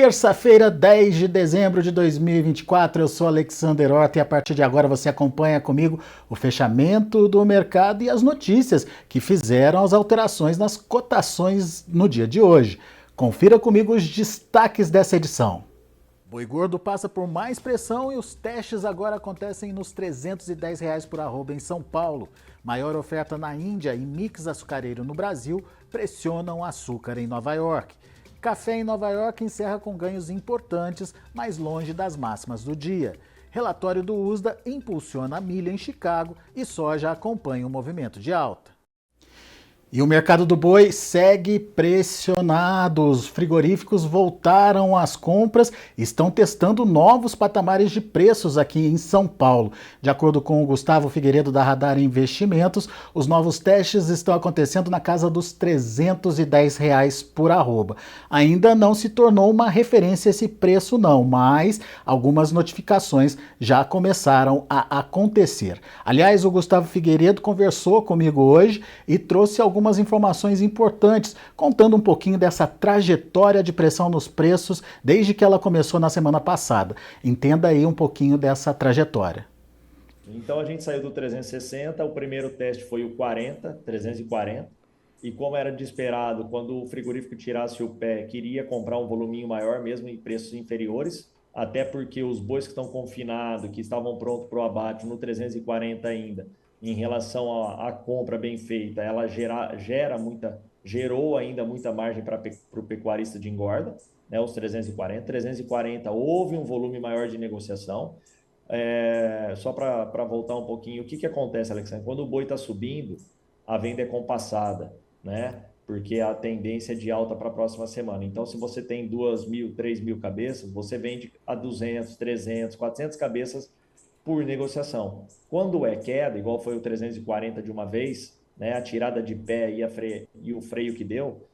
Terça-feira, 10 de dezembro de 2024, eu sou Alexander Horta e a partir de agora você acompanha comigo o fechamento do mercado e as notícias que fizeram as alterações nas cotações no dia de hoje. Confira comigo os destaques dessa edição. Boi gordo passa por mais pressão e os testes agora acontecem nos R$ 310 por arroba em São Paulo. Maior oferta na Índia e mix açucareiro no Brasil pressionam açúcar em Nova York. Café em Nova York encerra com ganhos importantes, mas longe das máximas do dia. Relatório do USDA impulsiona a milha em Chicago e soja acompanha o movimento de alta. E o mercado do boi segue pressionado. Os frigoríficos voltaram às compras e estão testando novos patamares de preços aqui em São Paulo. De acordo com o Gustavo Figueiredo da Radar Investimentos, os novos testes estão acontecendo na casa dos R$ 310 por arroba. Ainda não se tornou uma referência esse preço não, mas algumas notificações já começaram a acontecer. Aliás, o Gustavo Figueiredo conversou comigo hoje e trouxe algumas informações importantes, contando um pouquinho dessa trajetória de pressão nos preços desde que ela começou na semana passada. Entenda aí um pouquinho dessa trajetória. Então a gente saiu do 360, o primeiro teste foi o 340, e como era de esperado, quando o frigorífico tirasse o pé, queria comprar um voluminho maior, mesmo em preços inferiores, até porque os bois que estão confinados, que estavam prontos para o abate no 340 ainda, em relação à compra bem feita, ela gerou ainda muita margem para o pecuarista de engorda, né, os 340, houve um volume maior de negociação. Só para voltar um pouquinho, o que acontece, Alexandre? Quando o boi está subindo, a venda é compassada, né? Porque a tendência é de alta para a próxima semana. Então, se você tem 2.000, 3.000 cabeças, você vende a 200, 300, 400 cabeças por negociação. Quando é queda, igual foi o 340 de uma vez, né, a tirada de pé e o freio que deu,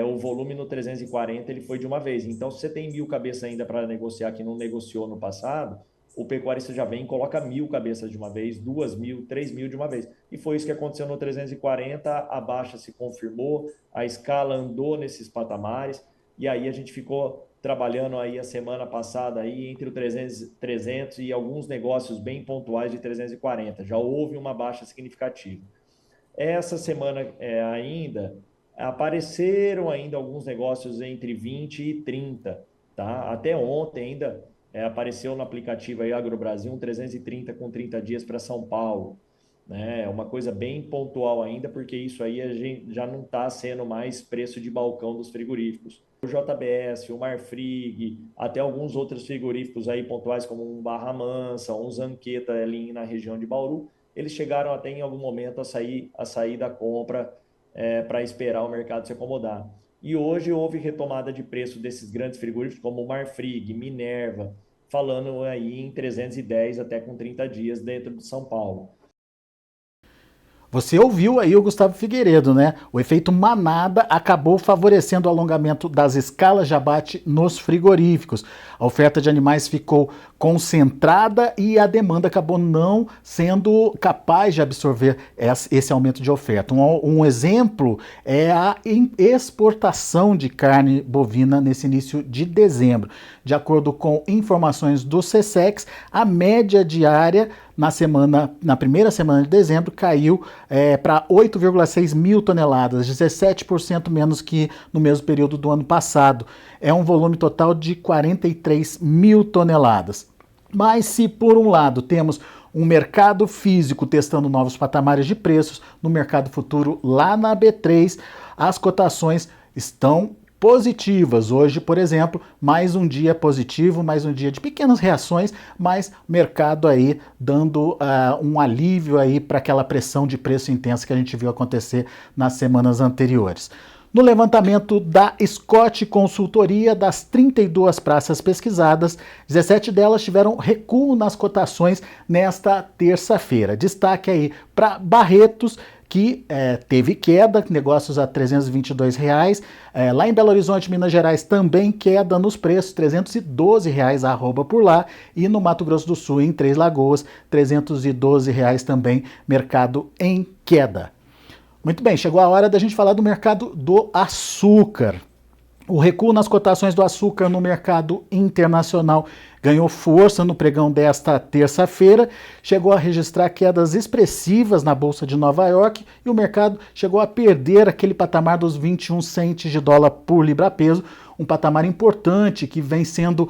o volume no 340 ele foi de uma vez. Então, se você tem 1.000 cabeças ainda para negociar que não negociou no passado, o pecuarista já vem e coloca 1.000 cabeças de uma vez, 2.000, 3.000 de uma vez. E foi isso que aconteceu no 340, a baixa se confirmou, a escala andou nesses patamares, e aí a gente ficou trabalhando aí a semana passada aí entre o 300 e alguns negócios bem pontuais de 340. Já houve uma baixa significativa. Essa semana ainda apareceram ainda alguns negócios entre 20 e 30, tá? Até ontem ainda apareceu no aplicativo aí AgroBrasil um 330 com 30 dias para São Paulo, né? É uma coisa bem pontual ainda, porque isso aí a gente já não está sendo mais preço de balcão dos frigoríficos. O JBS, o Marfrig, até alguns outros frigoríficos aí pontuais, como um Barra Mansa, um Zanqueta ali na região de Bauru, eles chegaram até em algum momento a sair da compra para esperar o mercado se acomodar. E hoje houve retomada de preço desses grandes frigoríficos, como o Marfrig, Minerva, falando aí em 310 até com 30 dias dentro de São Paulo. Você ouviu aí o Gustavo Figueiredo, né? O efeito manada acabou favorecendo o alongamento das escalas de abate nos frigoríficos. A oferta de animais ficou concentrada e a demanda acabou não sendo capaz de absorver esse aumento de oferta. Um exemplo é a exportação de carne bovina nesse início de dezembro. De acordo com informações do SECEX, a média diária na primeira semana de dezembro caiu para 8,6 mil toneladas, 17% menos que no mesmo período do ano passado. É um volume total de 43 mil toneladas. Mas se por um lado temos um mercado físico testando novos patamares de preços, no mercado futuro lá na B3, as cotações estão positivas. Hoje, por exemplo, mais um dia positivo, mais um dia de pequenas reações, mas mercado aí dando um alívio aí para aquela pressão de preço intensa que a gente viu acontecer nas semanas anteriores. No levantamento da Scott Consultoria, das 32 praças pesquisadas, 17 delas tiveram recuo nas cotações nesta terça-feira. Destaque aí para Barretos, que teve queda, negócios a R$ 322. Lá em Belo Horizonte, Minas Gerais, também queda nos preços, R$ 312 a arroba por lá. E no Mato Grosso do Sul, em Três Lagoas, R$ 312 também, mercado em queda. Muito bem, chegou a hora da gente falar do mercado do açúcar. O recuo nas cotações do açúcar no mercado internacional ganhou força no pregão desta terça-feira, chegou a registrar quedas expressivas na Bolsa de Nova York e o mercado chegou a perder aquele patamar dos 21 centes de dólar por libra-peso, um patamar importante que vem sendo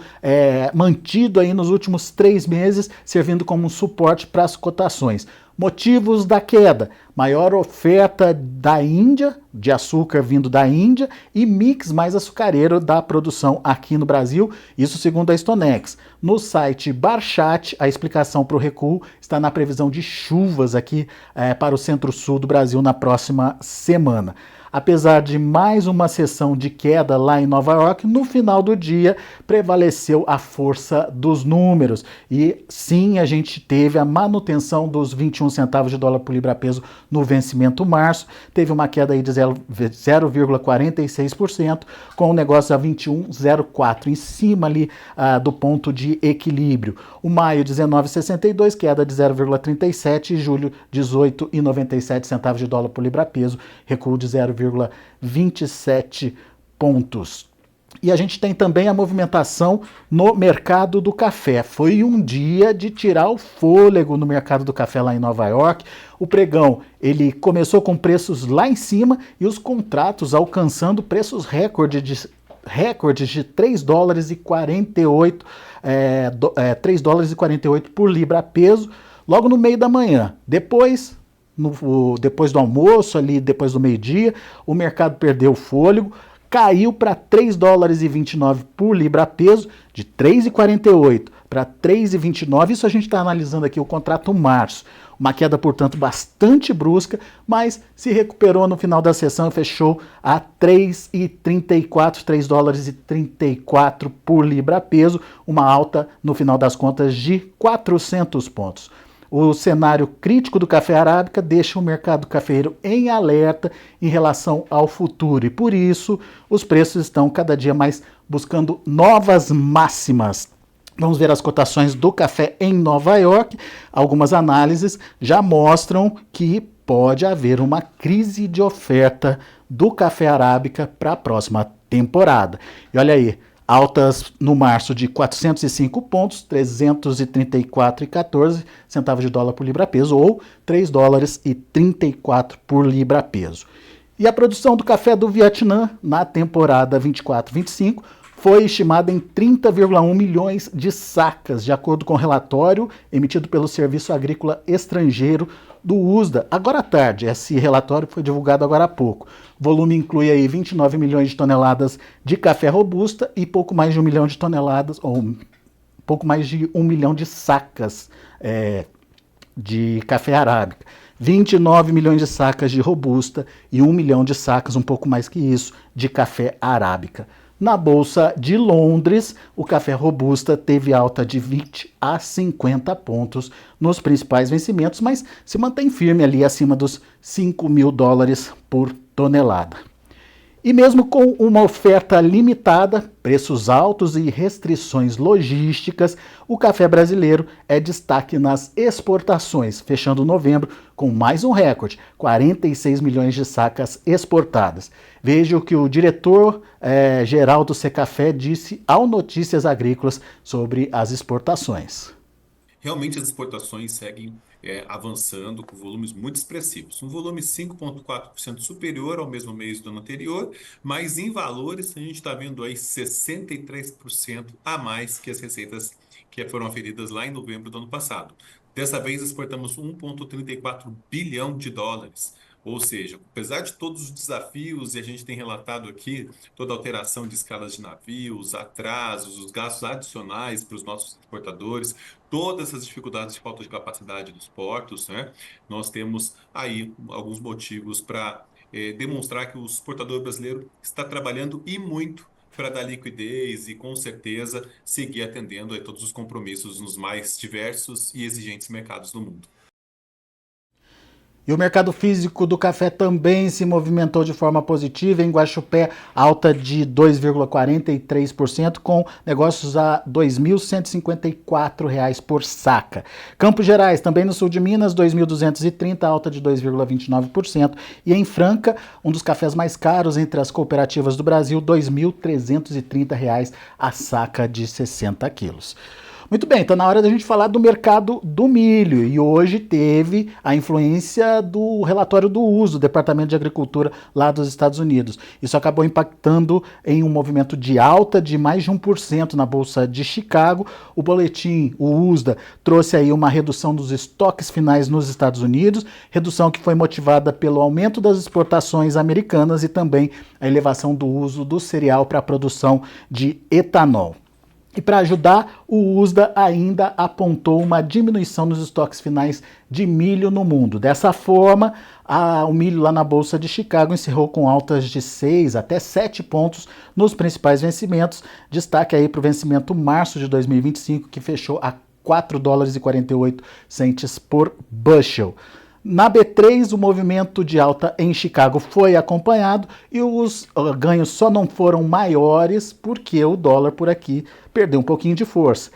mantido aí nos últimos 3 meses, servindo como um suporte para as cotações. Motivos da queda: maior oferta da Índia, de açúcar vindo da Índia, e mix mais açucareiro da produção aqui no Brasil, isso segundo a Stonex. No site Barchat, a explicação para o recuo está na previsão de chuvas aqui para o centro-sul do Brasil na próxima semana. Apesar de mais uma sessão de queda lá em Nova York, no final do dia prevaleceu a força dos números. E sim, a gente teve a manutenção dos 21 centavos de dólar por libra-peso no vencimento março. Teve uma queda aí de 0,46%, com o negócio a 21,04, em cima ali do ponto de equilíbrio. O maio 19,62, queda de 0,37, e julho 18,97 centavos de dólar por libra-peso, recuo de 0,27 pontos. E a gente tem também a movimentação no mercado do café. Foi um dia de tirar o fôlego no mercado do café lá em Nova York. O pregão, ele começou com preços lá em cima e os contratos alcançando preços recordes de 3 dólares e 48, 3 dólares e 48 por libra peso, logo no meio da manhã. Depois do almoço, ali depois do meio-dia, o mercado perdeu o fôlego, caiu para 3 dólares e 29 por libra peso, de 3,48 para 3,29. Isso a gente está analisando aqui o contrato março. Uma queda, portanto, bastante brusca, mas se recuperou no final da sessão e fechou a 3,34, 3 dólares e 34 por libra peso, uma alta, no final das contas, de 400 pontos. O cenário crítico do café arábica deixa o mercado cafeeiro em alerta em relação ao futuro e, por isso, os preços estão cada dia mais buscando novas máximas. Vamos ver as cotações do café em Nova York. Algumas análises já mostram que pode haver uma crise de oferta do café arábica para a próxima temporada. E olha aí, altas no março de 405 pontos, 334,14 centavos de dólar por libra-peso, ou 3 dólares e 34 por libra-peso. E a produção do café do Vietnã na temporada 24-25 foi estimada em 30,1 milhões de sacas, de acordo com o relatório emitido pelo Serviço Agrícola Estrangeiro do USDA, agora à tarde. Esse relatório foi divulgado agora há pouco. O volume inclui aí 29 milhões de toneladas de café robusta e pouco mais de 1 milhão de toneladas, ou pouco mais de 1 milhão de sacas de café arábica. 29 milhões de sacas de robusta e 1 milhão de sacas, um pouco mais que isso, de café arábica. Na Bolsa de Londres, o café robusta teve alta de 20 a 50 pontos nos principais vencimentos, mas se mantém firme ali acima dos 5 mil dólares por tonelada. E mesmo com uma oferta limitada, preços altos e restrições logísticas, o café brasileiro é destaque nas exportações, fechando novembro com mais um recorde, 46 milhões de sacas exportadas. Veja o que o diretor-geral do Secafé disse ao Notícias Agrícolas sobre as exportações. Realmente as exportações seguem avançando com volumes muito expressivos. Um volume 5,4% superior ao mesmo mês do ano anterior, mas em valores a gente está vendo aí 63% a mais que as receitas que foram aferidas lá em novembro do ano passado. Dessa vez exportamos 1,34 bilhão de dólares. Ou seja, apesar de todos os desafios, e a gente tem relatado aqui toda a alteração de escalas de navios, atrasos, os gastos adicionais para os nossos exportadores, todas essas dificuldades de falta de capacidade dos portos, né? Nós temos aí alguns motivos para demonstrar que o exportador brasileiro está trabalhando e muito para dar liquidez e, com certeza, seguir atendendo a todos os compromissos nos mais diversos e exigentes mercados do mundo. E o mercado físico do café também se movimentou de forma positiva. Em Guaxupé, alta de 2,43%, com negócios a R$ 2.154 por saca. Campos Gerais, também no sul de Minas, 2.230, alta de 2,29%. E em Franca, um dos cafés mais caros entre as cooperativas do Brasil, R$ 2.330 a saca de 60 quilos. Muito bem, está na hora da gente falar do mercado do milho, e hoje teve a influência do relatório do USDA, do Departamento de Agricultura lá dos Estados Unidos. Isso acabou impactando em um movimento de alta de mais de 1% na Bolsa de Chicago. O boletim, o USDA, trouxe aí uma redução dos estoques finais nos Estados Unidos, redução que foi motivada pelo aumento das exportações americanas e também a elevação do uso do cereal para a produção de etanol. E para ajudar, o USDA ainda apontou uma diminuição nos estoques finais de milho no mundo. Dessa forma, o milho lá na Bolsa de Chicago encerrou com altas de 6 até 7 pontos nos principais vencimentos. Destaque aí para o vencimento março de 2025, que fechou a $4,48 por bushel. Na B3, o movimento de alta em Chicago foi acompanhado e os ganhos só não maiores porque o dólar por aqui perdeu um pouquinho de força.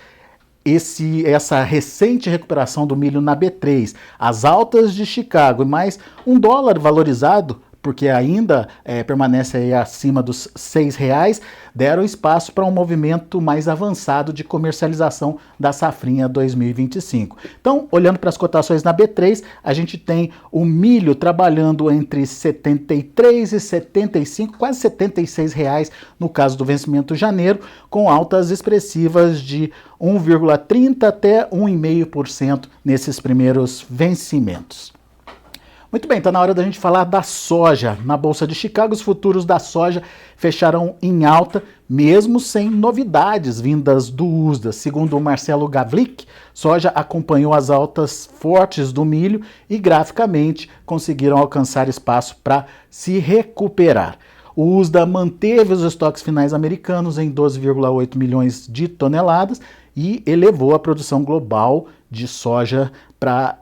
Essa recente recuperação do milho na B3, as altas de Chicago e mais um dólar valorizado, porque ainda permanece aí acima dos R$6, deram espaço para um movimento mais avançado de comercialização da safrinha 2025. Então, olhando para as cotações na B3, a gente tem o milho trabalhando entre 73 e 75, quase R$76 no caso do vencimento janeiro, com altas expressivas de 1,30 até 1,5% nesses primeiros vencimentos. Muito bem, está na hora da gente falar da soja. Na Bolsa de Chicago, os futuros da soja fecharam em alta, mesmo sem novidades vindas do USDA. Segundo o Marcelo Gavlik, soja acompanhou as altas fortes do milho e graficamente conseguiram alcançar espaço para se recuperar. O USDA manteve os estoques finais americanos em 12,8 milhões de toneladas e elevou a produção global de soja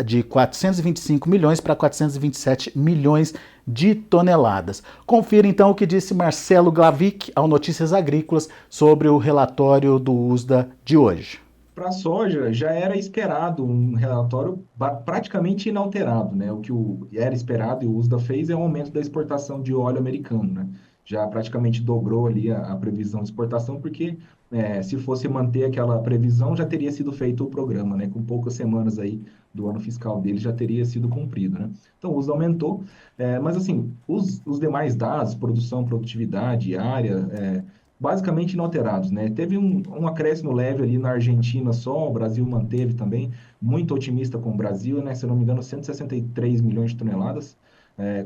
de 425 milhões para 427 milhões de toneladas. Confira então o que disse Marcelo Glavik ao Notícias Agrícolas sobre o relatório do USDA de hoje. Para a soja, já era esperado um relatório praticamente inalterado, né? O que era esperado e o USDA fez é um aumento da exportação de óleo americano, né? Já praticamente dobrou ali a previsão de exportação, porque se fosse manter aquela previsão, já teria sido feito o programa, né? Com poucas semanas aí do ano fiscal dele já teria sido cumprido, né? Então, o USDA aumentou, mas assim, os demais dados, produção, produtividade, área, basicamente inalterados, né? Teve um acréscimo leve ali na Argentina só, o Brasil manteve também, muito otimista com o Brasil, né? Se eu não me engano, 163 milhões de toneladas,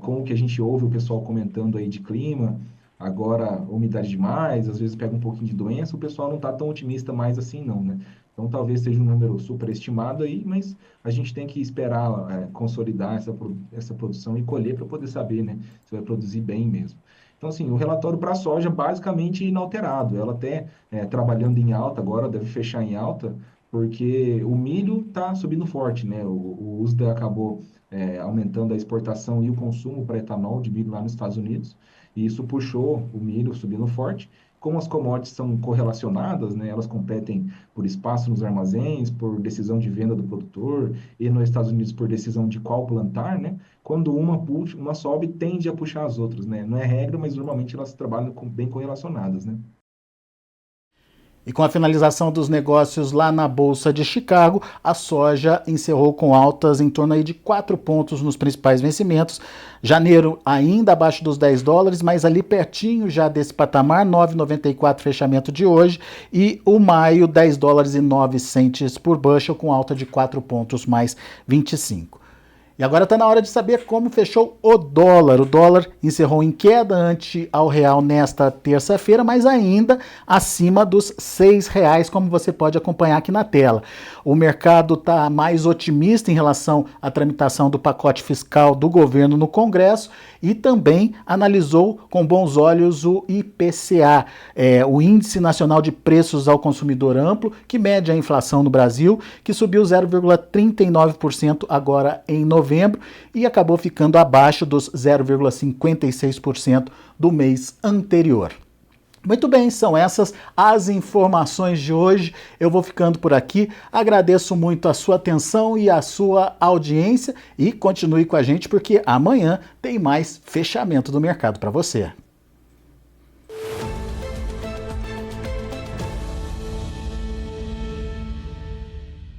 com o que a gente ouve o pessoal comentando aí de clima, agora umidade demais, às vezes pega um pouquinho de doença, o pessoal não está tão otimista mais assim não, né? Então talvez seja um número superestimado aí, mas a gente tem que esperar consolidar essa produção e colher para poder saber, né, se vai produzir bem mesmo. Então, assim, o relatório para a soja basicamente inalterado. Ela até trabalhando em alta agora, deve fechar em alta, porque o milho está subindo forte, né? O USDA acabou aumentando a exportação e o consumo para etanol de milho lá nos Estados Unidos, e isso puxou o milho subindo forte. Como as commodities são correlacionadas, né, elas competem por espaço nos armazéns, por decisão de venda do produtor, e nos Estados Unidos por decisão de qual plantar, né? Quando uma sobe, tende a puxar as outras, né? Não é regra, mas normalmente elas trabalham bem correlacionadas, né? E com a finalização dos negócios lá na Bolsa de Chicago, a soja encerrou com altas em torno aí de 4 pontos nos principais vencimentos. Janeiro ainda abaixo dos $10, mas ali pertinho já desse patamar, 9,94 fechamento de hoje. E o maio, $10,09 por bushel, com alta de 4 pontos mais 25. E agora está na hora de saber como fechou o dólar. O dólar encerrou em queda ante ao real nesta terça-feira, mas ainda acima dos R$6, como você pode acompanhar aqui na tela. O mercado está mais otimista em relação à tramitação do pacote fiscal do governo no Congresso e também analisou com bons olhos o IPCA, o Índice Nacional de Preços ao Consumidor Amplo, que mede a inflação no Brasil, que subiu 0,39% agora em novembro e acabou ficando abaixo dos 0,56% do mês anterior. Muito bem, são essas as informações de hoje. Eu vou ficando por aqui. Agradeço muito a sua atenção e a sua audiência e continue com a gente porque amanhã tem mais fechamento do mercado para você.